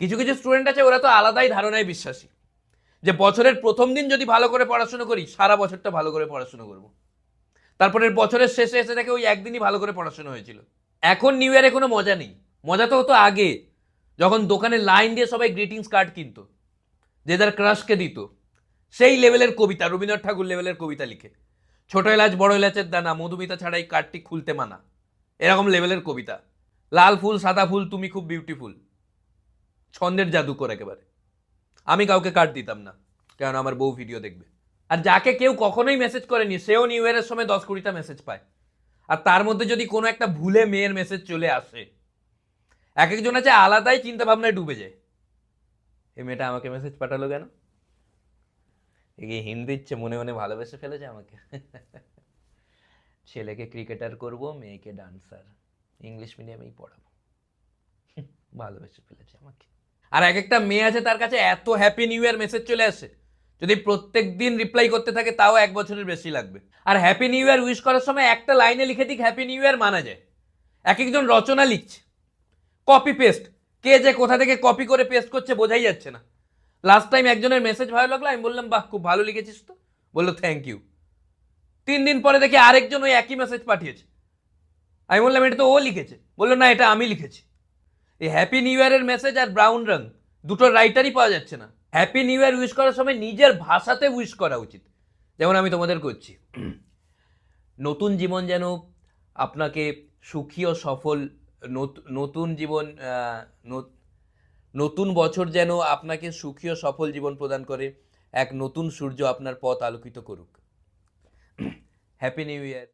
কিছু কিছু স্টুডেন্ট আছে ওরা তো আলাদাই ধারণায় বিশ্বাসী, যে বছরের প্রথম দিন যদি ভালো করে পড়াশুনো করি সারা বছরটা ভালো করে পড়াশুনো করব, তারপরে বছরের শেষে এসে দেখে ওই একদিনই ভালো করে পড়াশোনা হয়েছিল। এখন নিউ ইয়ারে কোনো মজা নেই। মজা তো হতো আগে, যখন দোকানে লাইন দিয়ে সবাই গ্রিটিংস কার্ড কিনতো, যে যার ক্রাশকে দিত, সেই লেভেলের কবিতা, রবীন্দ্রনাথ ঠাকুর লেভেলের কবিতা লিখে, ছোট এলাচ বড় এলাচের দানা, মধুমিতা ছাড়াই কার্ডটি খুলতে মানা, এরকম লেভেলের কবিতা। লাল ফুল সাদা ফুল তুমি খুব বিউটিফুল, ছন্দের জাদুকর একেবারে। আমি কাউকে কার্ড দিতাম না, কারণ আমার বউ ভিডিও দেখবে। আর যাকে কেউ কখনোই মেসেজ করেনি সেও নিউ ইয়ারের সময় 10-20টা মেসেজ পায়। আর তার মধ্যে যদি কোনো একটা ভুলে মেয়ের মেসেজ চলে আসে, এক একজন আছে আলাদাই চিন্তা ভাবনায় ডুবে যায়। এই মেয়েটা আমাকে মেসেজ পাঠালো কেন, একে হিন্দি ইচ্ছে মনে মনে ভালোবেসে ফেলেছে আমাকে। ছেলেকে ক্রিকেটার করব, মেয়েকে ডান্সার, ইংলিশ মিডিয়ামেই পড়াবো, ভালোবেসে ফেলেছে আমাকে। আর এক একটা মেয়ে আছে তার কাছে এত হ্যাপি নিউ ইয়ার মেসেজ চলে আসে, যদি প্রত্যেক দিন রিপ্লাই করতে থাকে তাও 1 বছরের বেশি লাগবে। আর হ্যাপি নিউ ইয়ার উইশ করার সময় একটা লাইনে লিখে দিক হ্যাপি নিউ ইয়ার মানা যায়। এক একজন রচনা লিখছে, কপি পেস্ট, কে যে কোথা থেকে কপি করে পেস্ট করছে বোঝাই যাচ্ছে না। লাস্ট টাইম একজনের মেসেজ ভালো লাগলো, আমি বললাম বাহ খুব ভালো লিখেছিস তো, বললো থ্যাংক ইউ। 3 দিন পরে দেখি আরেকজন ওই একই মেসেজ পাঠিয়েছে, আমি বললাম এটা তো ও লিখেছে, বললো না এটা আমি লিখেছি। এই হ্যাপি নিউ ইয়ারের মেসেজ আর ব্রাউন রং দুটো রাইটারই পাওয়া যাচ্ছে না। হ্যাপি নিউ ইয়ার উইশ করার সময় নিজের ভাষাতে উইশ করা উচিত, যেমন আমি তোমাদের করছি। নতুন জীবন যেন আপনাকে সুখী ও সফল, নতুন জীবন, নতুন বছর যেন আপনাকে সুখী ও সফল জীবন প্রদান করে, এক নতুন সূর্য আপনার পথ আলোকিত করুক। Happy new year.